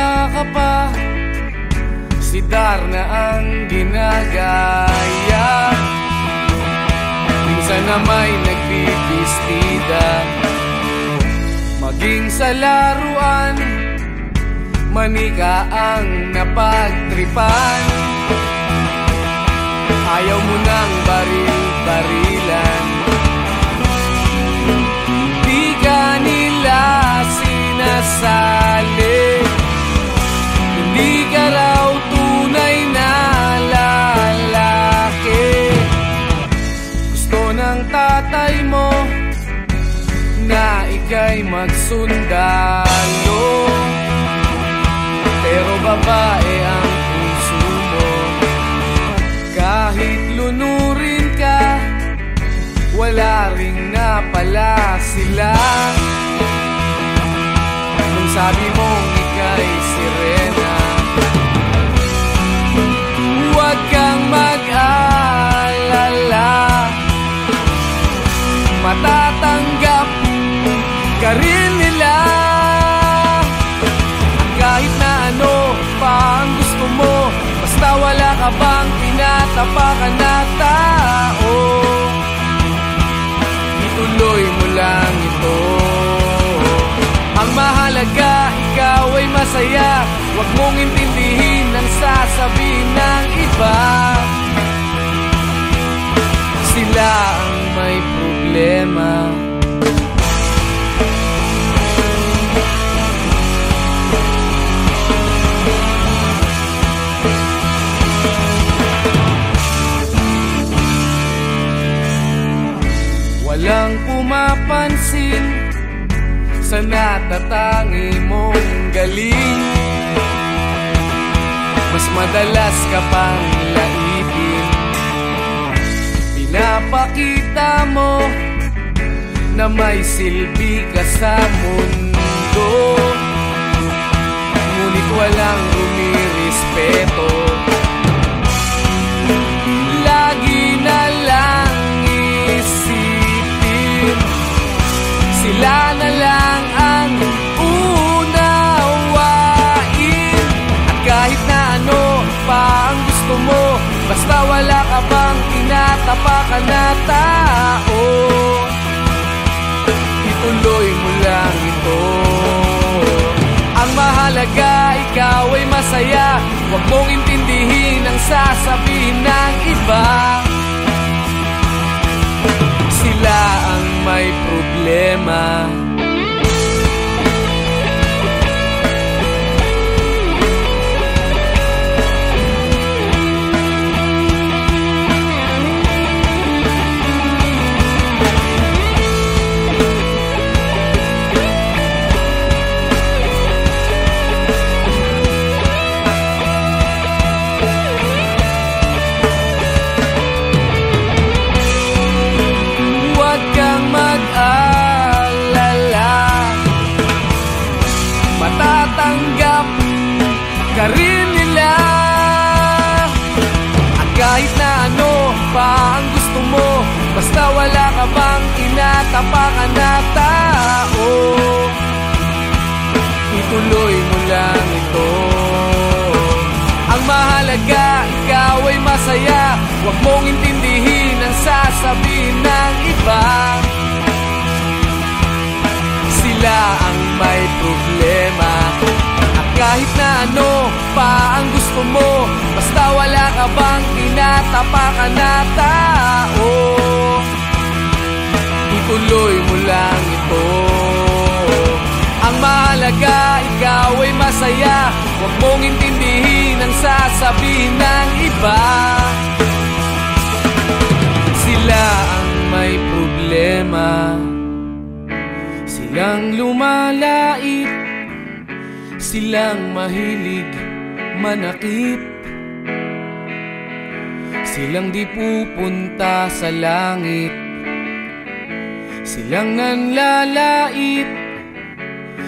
wala ka pa, si Darna ang ginagaya. Minsan na may nagbibistida, maging sa laruan, manika ang napagtripan. Ayaw mo nang baril-barilan, di ka nila sinasali. Hindi ka raw tunay na lalaki. Gusto ng tatay mo na ika'y magsundalo, pero babae ang puso mo. Kahit lunurin ka, wala ring napala sila. Nung sabi mong ika'y sirena, huwag kang mag-alala, matatanggap ka rin nila. Kahit na ano pa ang gusto mo, basta wala ka bang tinatapakan na tao, ituloy mo lang ito. Ang mahalaga, ikaw ay masaya. Huwag mong intindihin ang sasabihin ng iba. Sila ang may problema. Walang pumapansin sa natatangi mong galing. Mas madalas ka pang laipin, pinapakita mo na may silbi ka sa mundo. Ngunit walang rumirespeto, lagi na lang isipin sila na lang ang unawain. At kahit na ano pa ang gusto mo, basta wala ka bang tinatapakan na tao, ituloy mo lang ito. Ang mahalaga, ikaw ay masaya. Huwag mong intindihin ang sasabihin ng iba. Sila ang may problema. Matatanggap ka rin nila. At kahit na ano pa ang gusto mo, basta wala ka bang tinatapakan na tao, ituloy mo lang ito. Ang mahalaga, ikaw ay masaya. Huwag mong intindihin ang sasabihin ng iba. Sila ang may problema. At kahit na ano pa ang gusto mo, basta wala ka bang tinatapakan na tao, ituloy mo lang ito. Ang mahalaga, ikaw ay masaya. Huwag mong intindihin ang sasabihin ng iba. Sila ang may problema. Silang lumalait, silang mahilig manakit, silang di pupunta sa langit, silang nanlalait,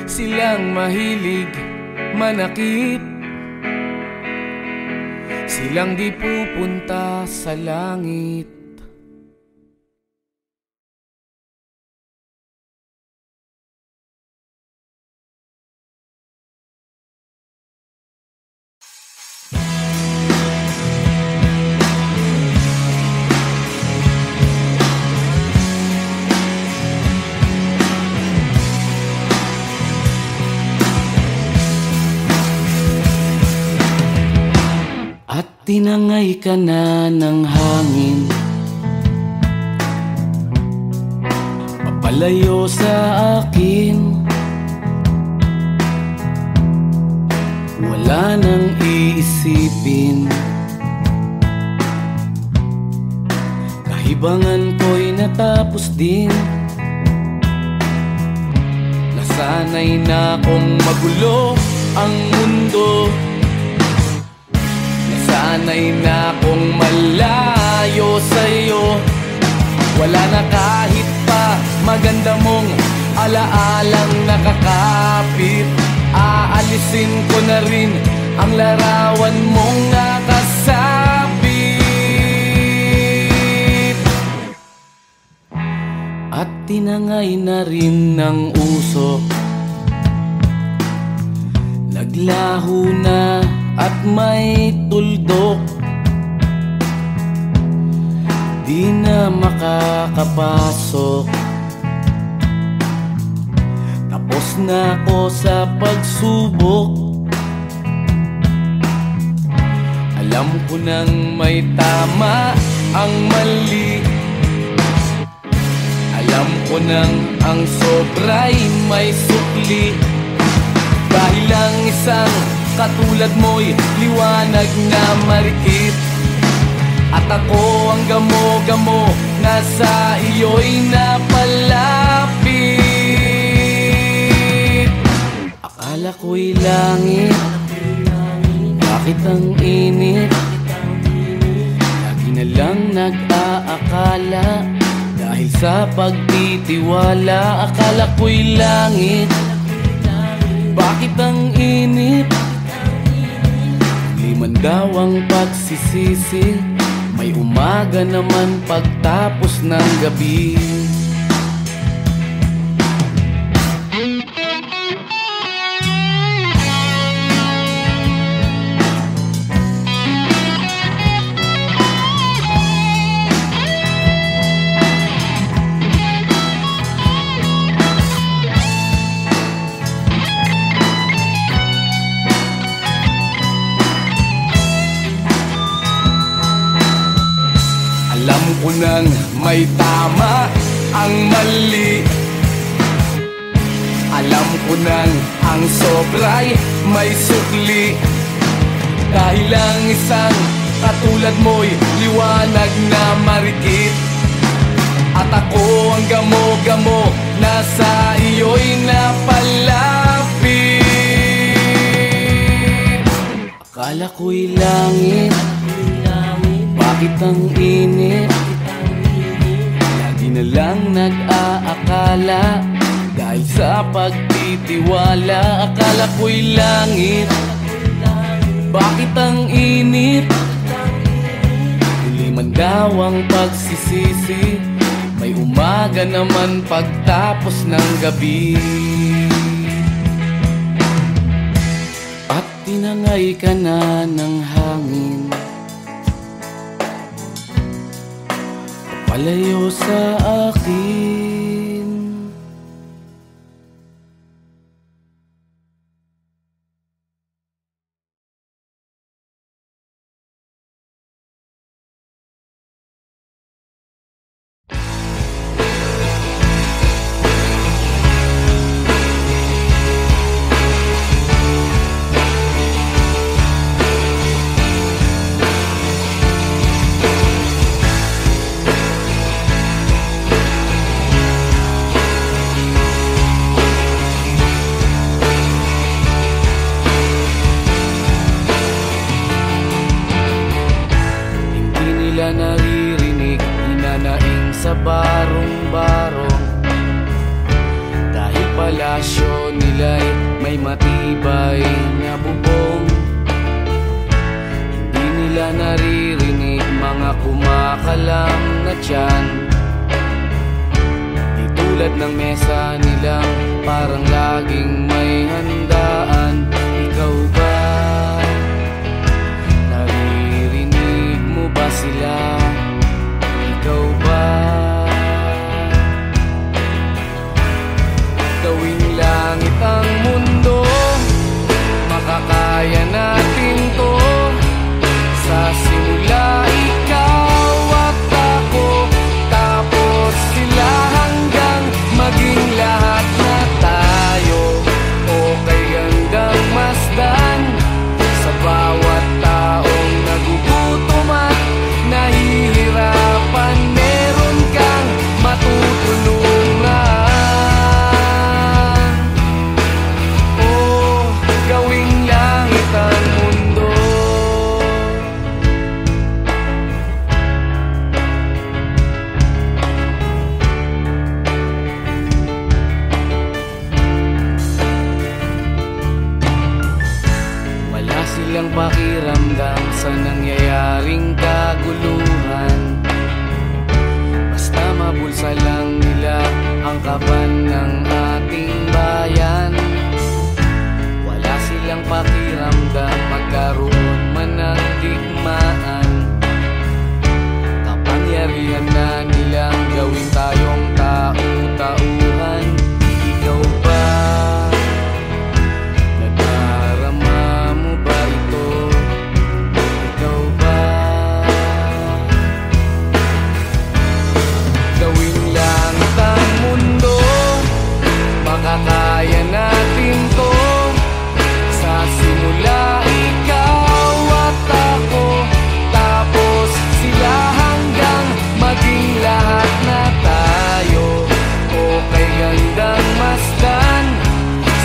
silang mahilig manakit, silang di pupunta sa langit. Tinangay ka na ng hangin, papalayo sa akin. Wala nang iisipin, kahibangan ko'y natapos din. Nasanay na kong magulo ang mundo, sanay na kong malayo sa'yo. Wala na kahit pa maganda mong alaalang nakakapit. Aalisin ko na rin ang larawan mong nakasabit. At tinangay na rin ng usok, naglaho na at may tuldok. Di na makakapasok, tapos na ako sa pagsubok. Alam ko nang may tama ang mali, alam ko nang ang sobra'y may sukli. Dahil lang isang katulad mo'y liwanag na marikit, at ako ang gamo-gamo na sa iyo'y napalapit. Akala ko'y langit, bakit ang init? Lagi na lang nag-aakala, dahil sa pagtitiwala. Akala ko'y langit, bakit ang init? Liman daw ang pagsisisi, may umaga naman pagtapos ng gabi. Alam ko nang may tama ang mali, alam ko nang ang sobra'y may sukli. Dahil lang isang katulad mo'y liwanag na marikit, at ako ang gamo-gamo na sa iyo'y napalapit. Akala ko'y langit, bakit ang init? Lagi na lang nag-aakala, dahil sa pagtitiwala. Akala ko'y langit, bakit ang init? Huli man daw ang pagsisisi, may umaga naman pagtapos ng gabi. At tinangay ka na ng hangin, palayo sa akin. silang pakiramdam sa nangyayaring kaguluhan. Basta mabulsa lang nila ang kaban ng ating bayan. Wala silang pakiramdam magkaroon man ng digmaan. Kapangyarihan na nilang gawin tayong tau-tauhan. Ikaw ba? Nadarama mo ba ito? Ikaw ba? Gawin langit ang mundo, makakaya natin to. Sa simula ikaw at ako, tapos sila hanggang maging lahat na tayo. O kay gandang masdan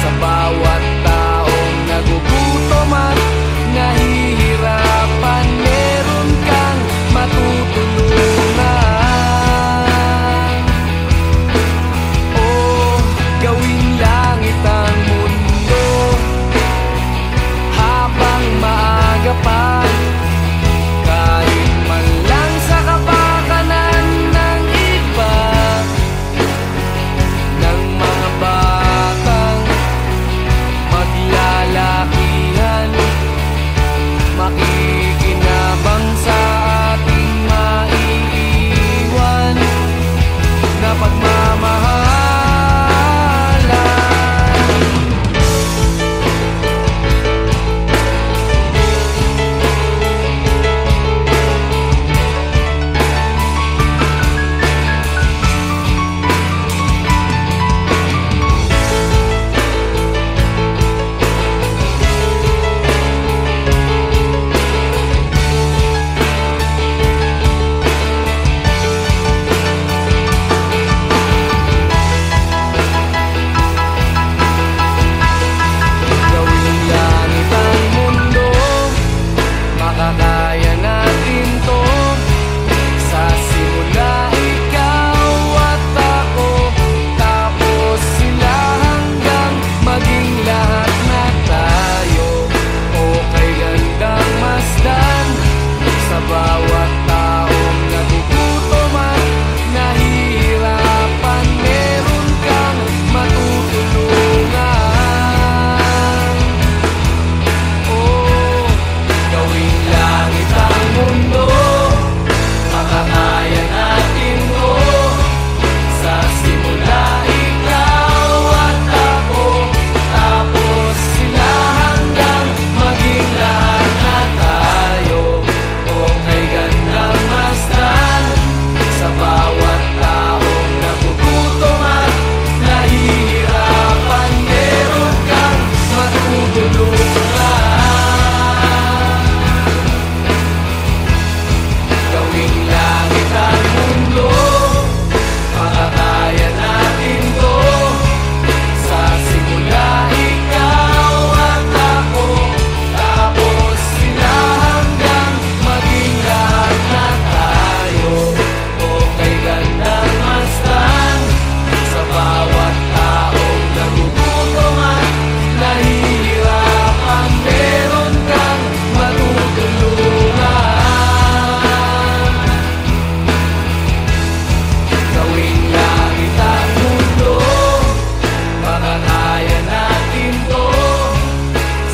sa bawat taong nagugutom at nahihirapan, meron kang matutulungan. O gawing langit ang mundo habang maaga pa. Kahit man lang sa kapakanan ng iba, ng mga batang maglalakihan, makikinabang sa ating maiiwan na pagmamahalan. Gawing langit ang mundo, makakaya natin to. Sa simula ikaw at ako, tapos sila hanggang maging lahat na tayo. O kay gandang masdan sa bawat taong nagugutom at nahihirapan, meron kang matutulungan. Oh, gawing langit ang mundo, makakaya natin to. Sa simula ikaw at ako, tapos sila hanggang maging lahat na tayo. O kay gandang masdan sa bawat taong nagugutom at nahihirapan, meron kang matutulungan. Gawing langit ang mundo, makakaya natin to. Sa simula ikaw at ako, tapos sila hanggang maging lahat na tayo. O kay gandang masdan sa bawat taong nagugutom at nahihirapan, meron kang matutulungan. Gawing langit ang mundo, makakaya natin to.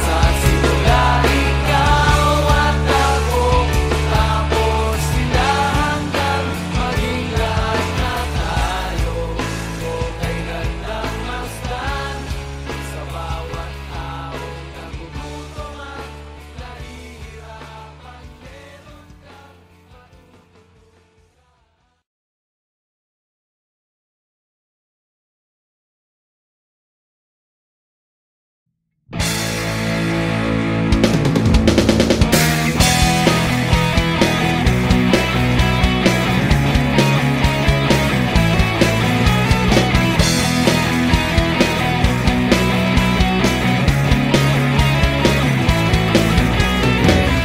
Sa simula ikaw at ako, tapos sila hanggang maging lahat na tayo. O kay gandang masdan sa bawat taong nagugutom at nahihirapan, meron kang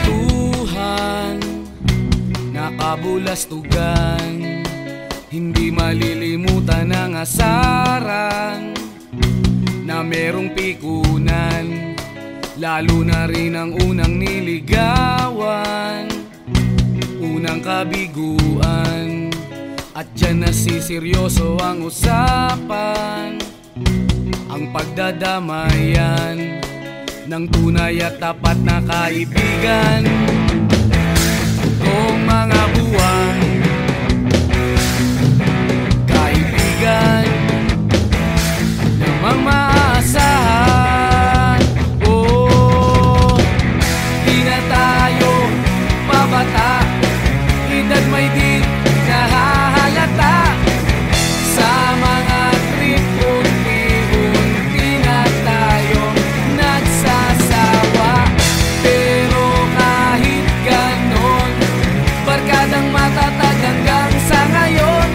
Tuhan, nakabulastugan, hindi malilimutan ang asaran na merong pikunan lalo na rin ang unang niligawan, unang kabiguan. At dyan nasiseryoso ang usapan, ang pagdadamayan ng tunay at tapat na kaibigan. Kung mga buwan, kaibigan namang maaasahan. Oh, di na tayo pabata, edad may di nahahalata. Sa mga trip, unti-unti na tayong nagsasawa. Pero kahit ganon, barkadang matatag hanggang sa ngayon.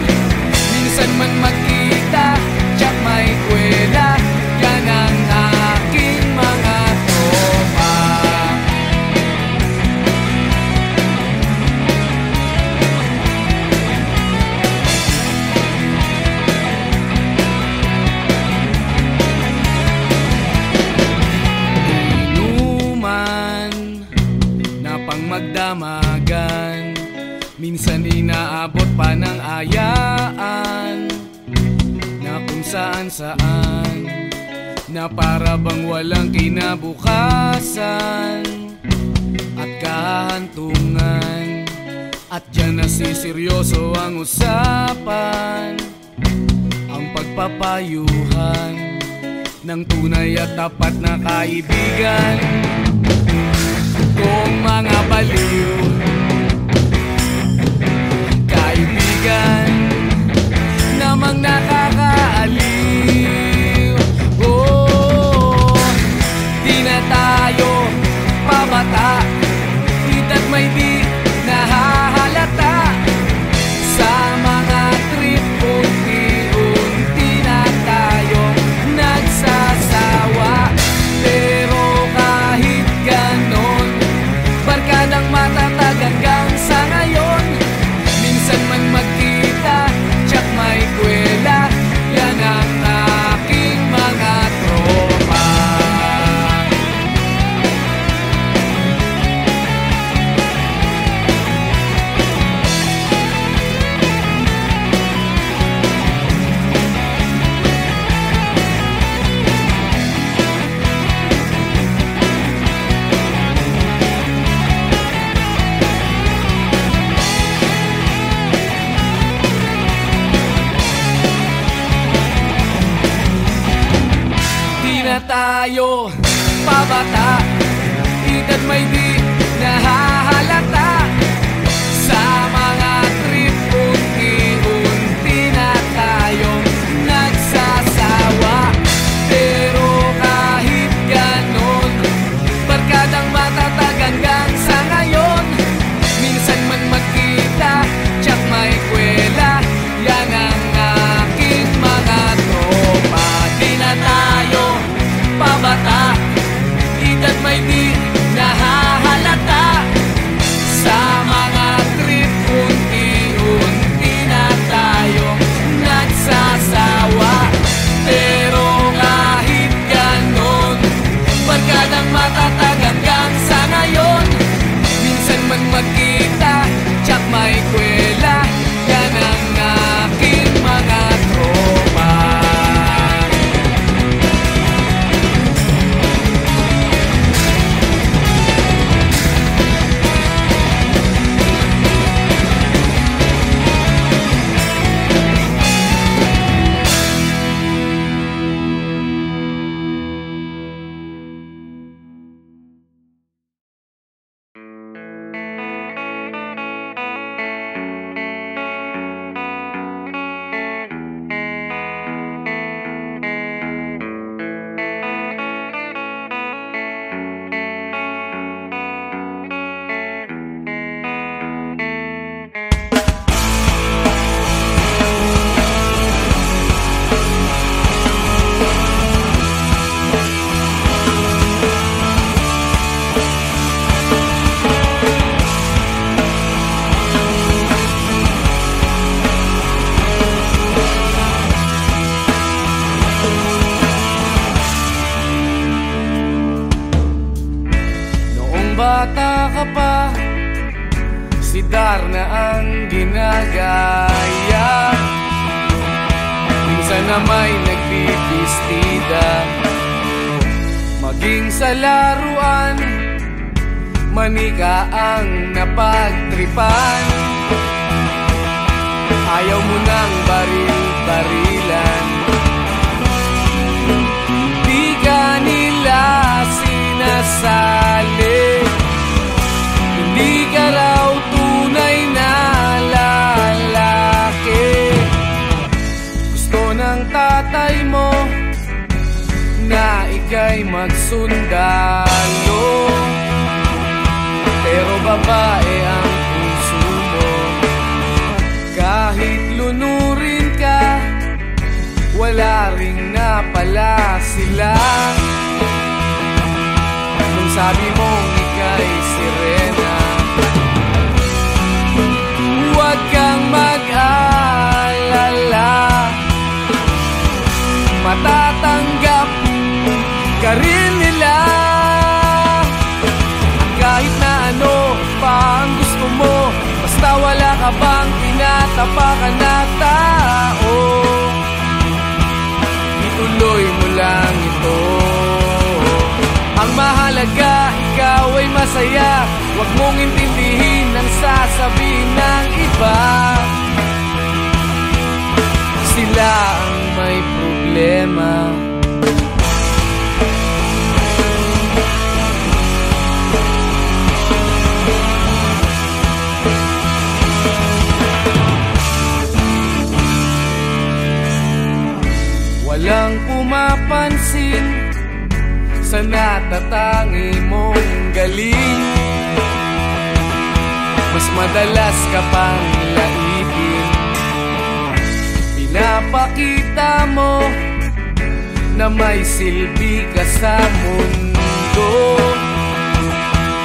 Minsan man magkita, tsak may kwela, yan ang aking mga tropa. Inuman na pang magdamagan, minsan inaabot pa ng ayaan, na kung saan-saan, na para bang walang kinabukasan at kahantungan. At dyan nasiseryoso ang usapan, ang pagpapayuhan ng tunay at tapat na kaibigan. Kung mga baliw, kaibigan namang nakakaaliw. Oh, di na tayo pabata, edad may di nahahalata. Sa mga trip, unti-unti na tayong nagsasawa. Pero kahit ganon, barkadang matatag hanggang sa ngayon. Minsan man magkita, tsak may kwela, yan ang aking mga tropa. Tayo pabata, edad may di nahahalata. Sa mga trip, unti-unti na tayong nagsasawa. Pero kahit ganon, barkadang matatag hanggang sa ngayon. Minsan man magkita, tsak may kwela, yan ang aking mga tropa. Di na tayo pabata, edad bata ka pa, si Darna ang ginagaya. Minsan na may nagbibistida, maging sa laruan, manika ang napagtripan. Ayaw mo nang baril-barilan, di ka nila sinasali. Hindi ka raw tunay na lalaki. Gusto ng tatay mo na ika'y magsundalo, pero babae ang puso mo. Kahit lunurin ka, wala ring napala sila. Nung sabi mong ika'y sirena, huwag kang mag-alala, matatanggap ka rin nila. Kahit na ano pa ang gusto mo, basta wala ka bang tinatapakan na tao, ituloy mo lang ito. Ang mahalaga, ikaw ay masaya, huwag mong intindihin ang sasabihin ng iba. Sila ang may problema. Walang pumapansin sa natatangi mong galing. Mas madalas ka pang laipin, pinapakita mo na may silbi ka sa mundo,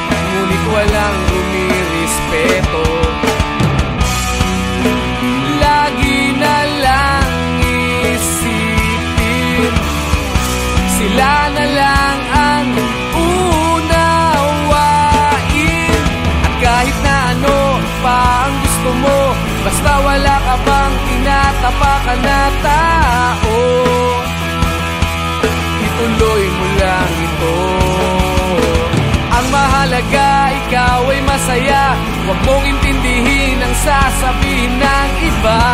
ngunit walang rumirespeto. Lagi na lang isipin, sila na lang ang unawain. At kahit na ano pa ang gusto mo, basta wala ka bang tinatapakan na tao, ituloy mo lang ito. Ang mahalaga, ikaw ay masaya, huwag mong intindihin ang sasabihin ng iba.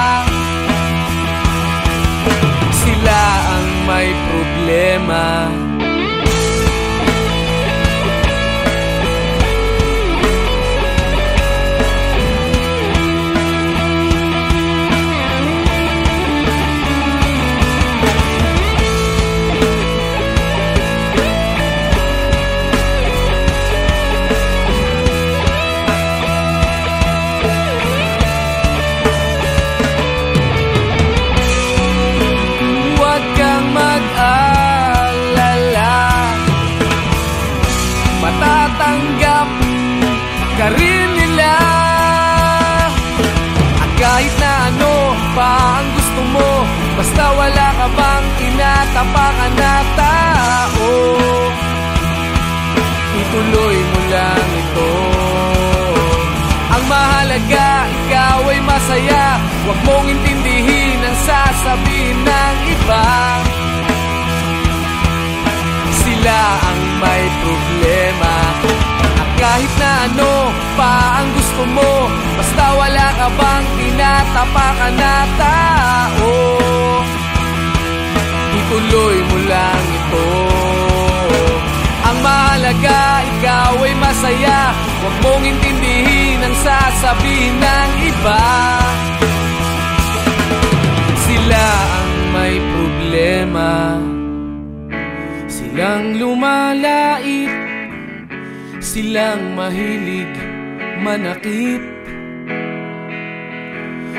Sila ang may problema. Matatanggap ka rin nila. At kahit na ano pa ang gusto mo, basta wala ka bang tinatapakan na tao, ituloy mo lang ito. Ang mahalaga, ikaw ay masaya, huwag mong intindihin ang sasabihin ng iba. Sila ang may problema. At kahit na ano pa ang gusto mo, basta wala ka bang tinatapakan na tao, ituloy mo lang ito. Ang mahalaga, ikaw ay masaya, huwag mong intindihin ang sasabihin ng iba. Sila ang may problema. Silang lumalait, silang mahilig manakit,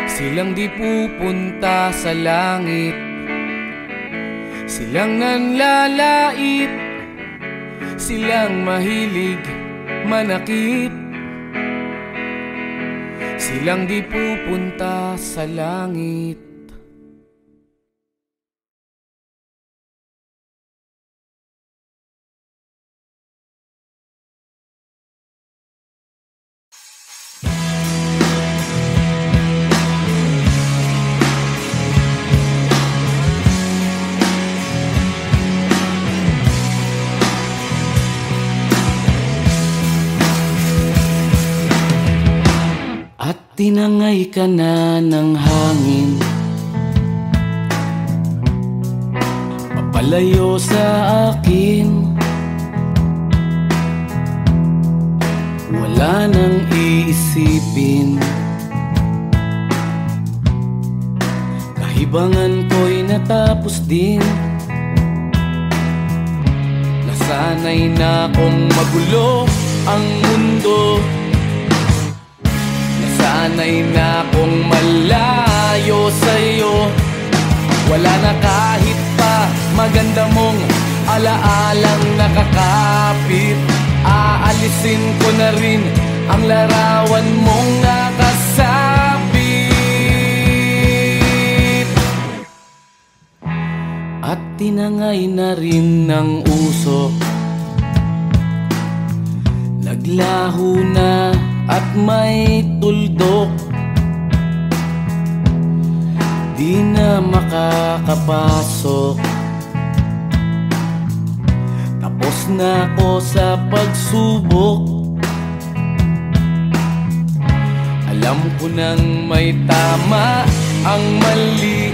silang di pupunta sa langit, silang nanlalait, silang mahilig manakit, silang di pupunta sa langit. tinangay ka na ng hangin, papalayo sa akin. Wala nang iisipin, kahibangan ko'y natapos din. Nasanay na kong magulo ang mundo, nasanay na kong malayo sa'yo. Wala na kahit pa maganda mong alaalang nakakapit. Aalisin ko na rin ang larawan mong nakasabit. At tinangay na rin ng usok, naglaho na at may tuldok. Di na makakapasok, tapos na ako sa pagsubok. Alam ko nang may tama ang mali,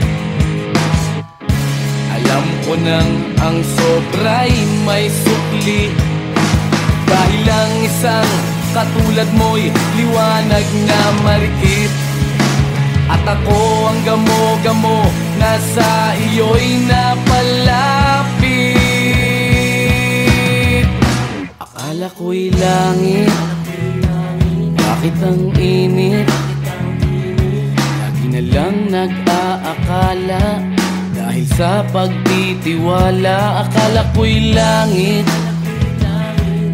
alam ko nang ang sobra'y may sukli. Dahil lang isang katulad mo'y liwanag na marikit, at ako ang gamo-gamo na sa iyo'y napalapit. Akala ko'y langit, bakit ang init? Lagi na lang nag-aakala, dahil sa pagtitiwala. Akala ko'y langit,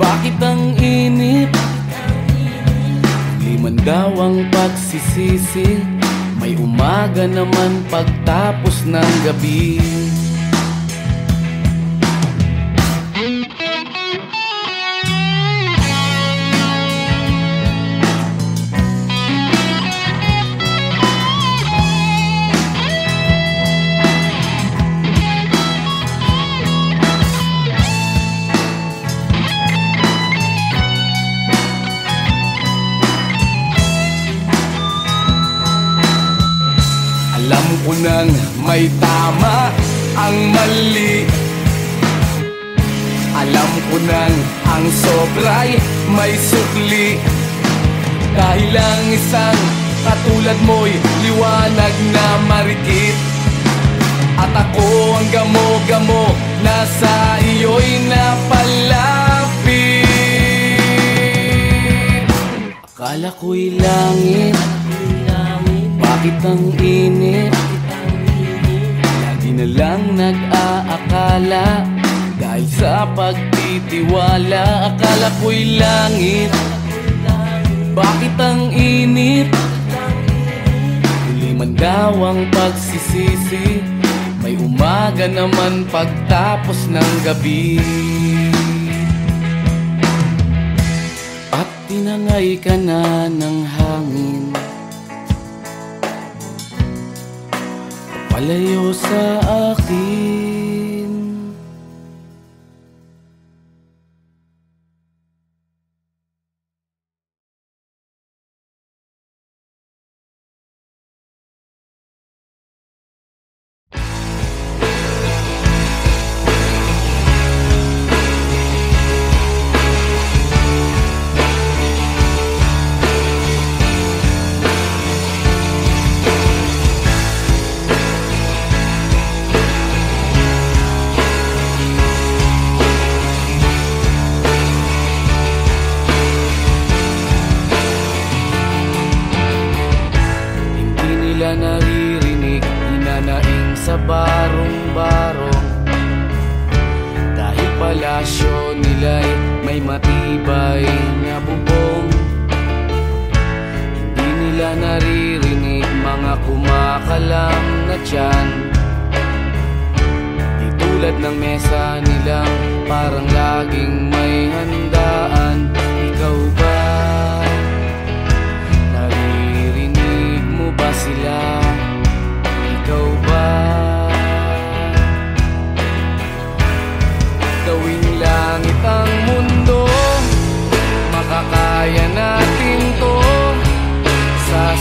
bakit ang init? Liman daw ang pagsisisi, may umaga naman pagtapos ng gabi. Alam ko nang may tama ang mali, alam ko nang ang sobra'y may sukli. Dahil lang isang katulad mo'y liwanag na marikit, at ako ang gamo-gamo na sa iyo'y napalapit. Akala ko'y langit, bakit ang init? Lagi na lang nag-aakala, dahil sa pagtitiwala. Akala ko'y langit, bakit ang init? Huli man daw ang pagsisisi, may umaga naman pagtapos ng gabi. At tinangay ka na ng hangin, palayo sa akin. Naririnig, hinanaing sa barong-barong, dahil palasyo nila'y may matibay na bubong. Hindi nila naririnig mga kumakalam na tiyan, di tulad ng mesa nilang parang laging may handaan. Ikaw ba? Naririnig mo ba sila? Ikaw ba? Gawing langit ang mundo, makakaya natin to sa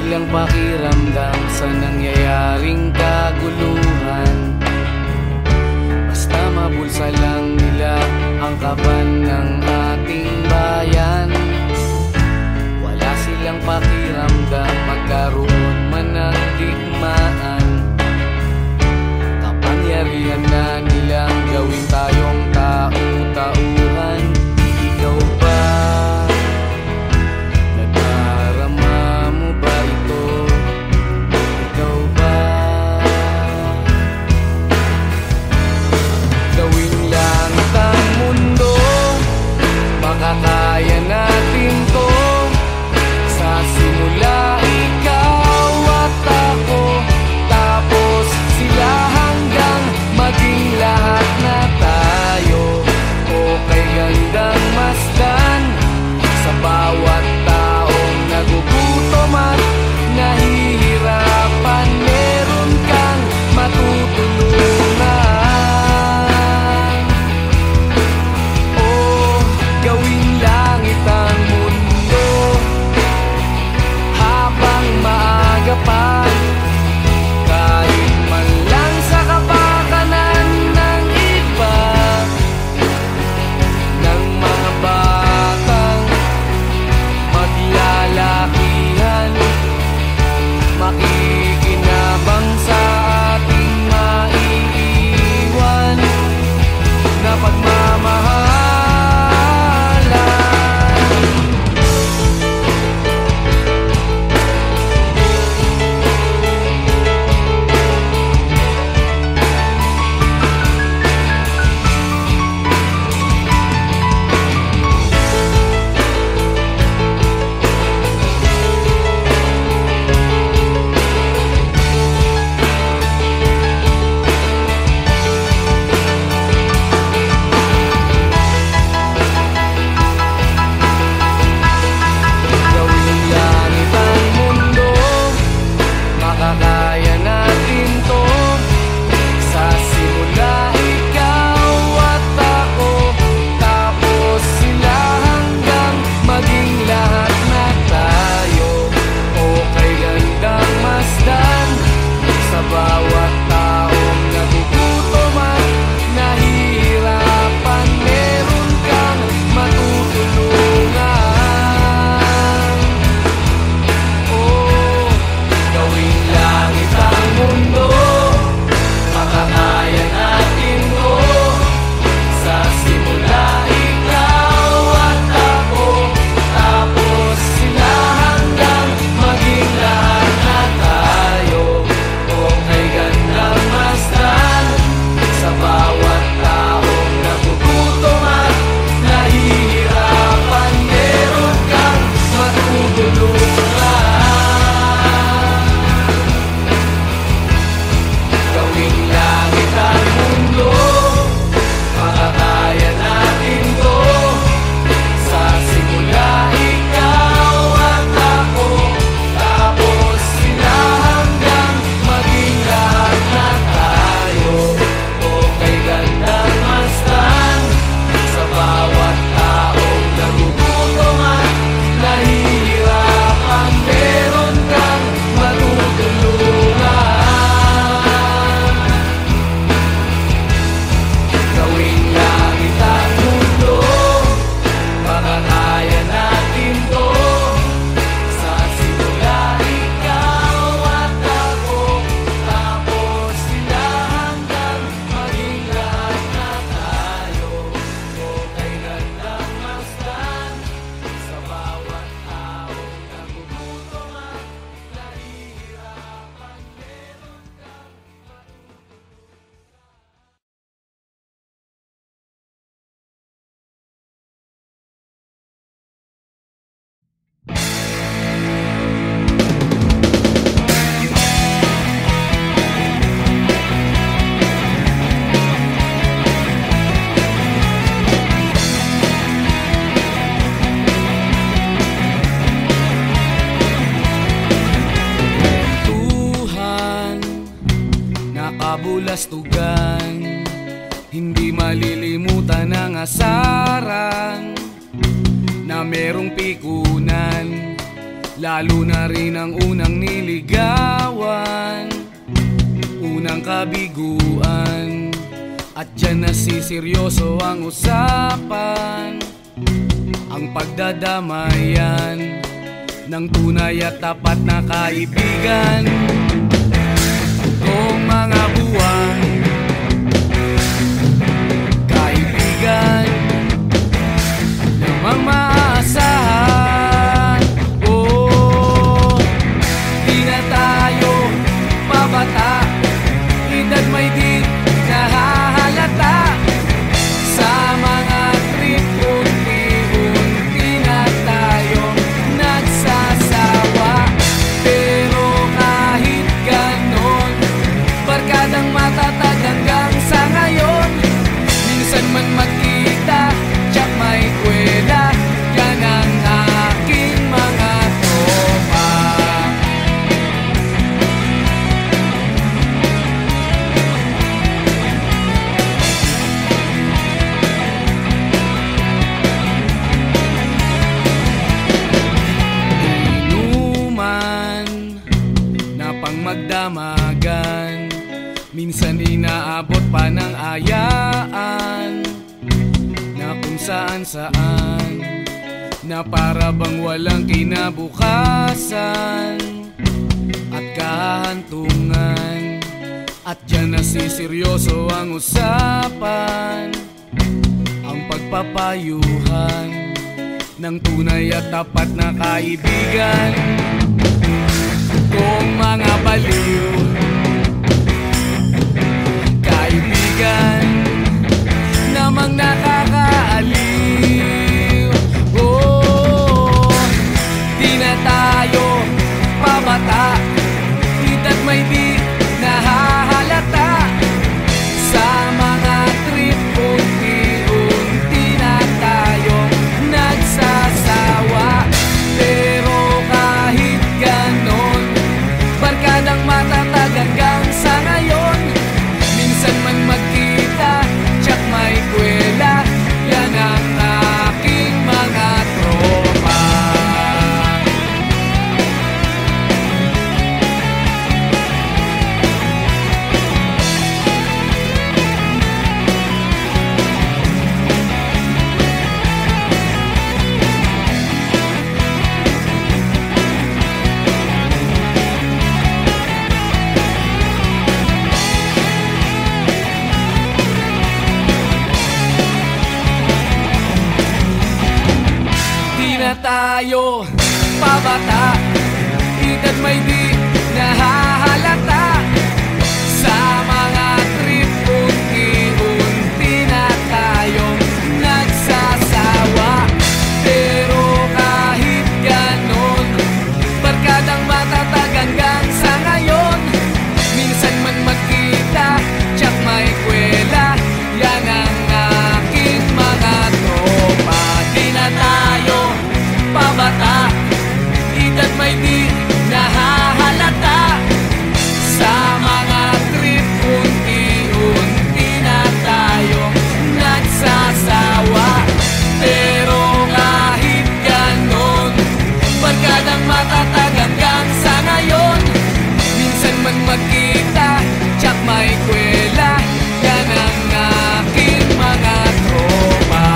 silang pakiramdam sa nangyayaring kaguluhan. Basta mabulsa lang nila ang kaban ng ating bayan. Wala silang pakiramdam magkaroon man ng digmaan. Kapangyarihan na nilang gawin tayong tau-tauhan. Ikaw ba? Nadarama mo ba ito? Ikaw ba? Gawin langit ang mundo, baka kaya natin to. Sa simula ikaw at ako, tapos sila hanggang maging lahat na tayo. Okay gandang masdan sa bawat taong nagugutom at nahihirapan. Meron kang matutulungan. Oh, gawin langit ang mundo habang maaga pa. Kahit man lang sa kapakanan ng iba, ng mga batang maglalakihan, makikinabang sa ating maiiwan na pagmamahalan. Gawin langit ang mundo, makakaya natin to. Sa simula ikaw at ako, tapos sila hanggang maging lahat na tayo. Okay gandang masdan sa bawat taong nagugutom at nahihirapan. Meron kang matutulungan. Oh, gawin langit ang mundo, makakaya natin to. Sa simula ikaw at ako, tapos sila hanggang maging lahat na tayo. Okay gandang masdan sa bawat taong nagugutom at nahihirapan. Meron kang matutulungan. Gawing langit ang mundo, makakaya natin to. Sa simula ikaw at ako, tapos sila hanggang maging lahat na tayo. Okay gandang masdan sa bawat taong nagugutom at nahihirapan. Meron kang matutulungan. Gawing langit ang mundo, makakaya natin to. Sa simula ikaw at ako, tapos sila hanggang maging lahat na tayo. Okay gandang masdan sa bawat taong nagugutom at nahihirapan. Meron kang Tuhan, nakabulastugan, hindi malilimutan ang asaran na merong pikunan lalo na rin ang unang niligawan, unang kabiguan. At dyan nasiseryoso ang usapan, ang pagdadamayan ng tunay at tapat na kaibigan. Kung mga buwan, kaibigan namang maaasahan. Oh, di na tayo pabata, edad may di nahahalata. Sa mga trip, unti-unti na tayo nagsasawa. Pero kahit ganon, barkadang matatag hanggang sa ngayon. Minsan man magkita, tsak may kwela, yan ang aking mga tropa. Inuman na pang magdamagan, minsan inaabot pa ng ayaan, na kung saan-saan, na para bang walang kinabukasan at kahantungan. At dyan nasiseryoso ang usapan, ang pagpapayuhan ng tunay at tapat na kaibigan. Kung mga baliw, kaibigan namang nakakaaliw. Oh, di na tayo pabata, edad may di nahahalata. Sa mga trip, unti-unti na tayo nagsasawa. Pero kahit ganon, barkadang matatag hanggang sa ngayon. Minsan man magkita, tsak may kwela, yan ang aking mga tropa. Na tayo pabata, edad may di nahahalata. Sa mga trip, unti-unti na tayo nagsasawa. Pero kahit ganon, barkadang matatag hanggang sa ngayon. Minsan man magkita, tsak may kwela, yan ang aking mga tropa. Di na tayo pabata, edad may di nahahalata. Sa mga trip, unti-unti na tayo nagsasawa. Pero kahit ganon, barkadang matatag hanggang sa ngayon. Minsan man magkita, tsak may kwela, yan ang aking mga tropa.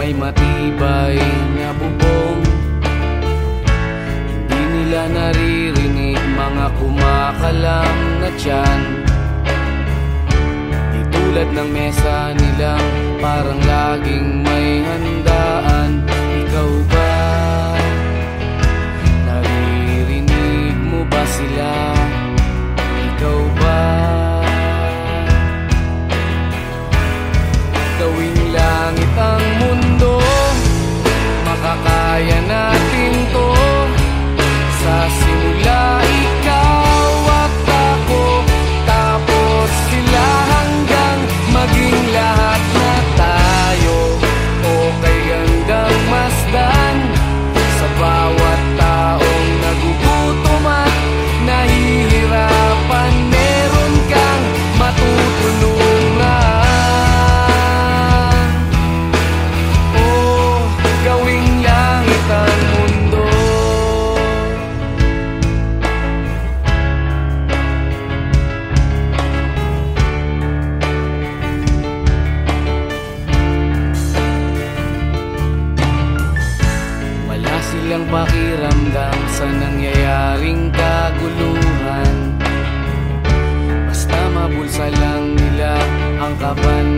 may matibay na bubong. Hindi nila naririnig mga kumakalam na tiyan. Di tulad ng mesa nilang parang laging may handaan. Ikaw ba? Naririnig mo ba sila? Ikaw ba? Gawing langit ang mundo, makakaya natin to. Sa simula ikaw at ako, tapos sila hanggang maging lahat na tayo. Okay hanggang masdan sa bawat taong nagugutom at nahihirapan. Meron kang matutulungan. Gawing langit ang mundo. Wala silang pakiramdam sa nangyayaring kaguluhan. Basta mabulsa lang nila ang kaban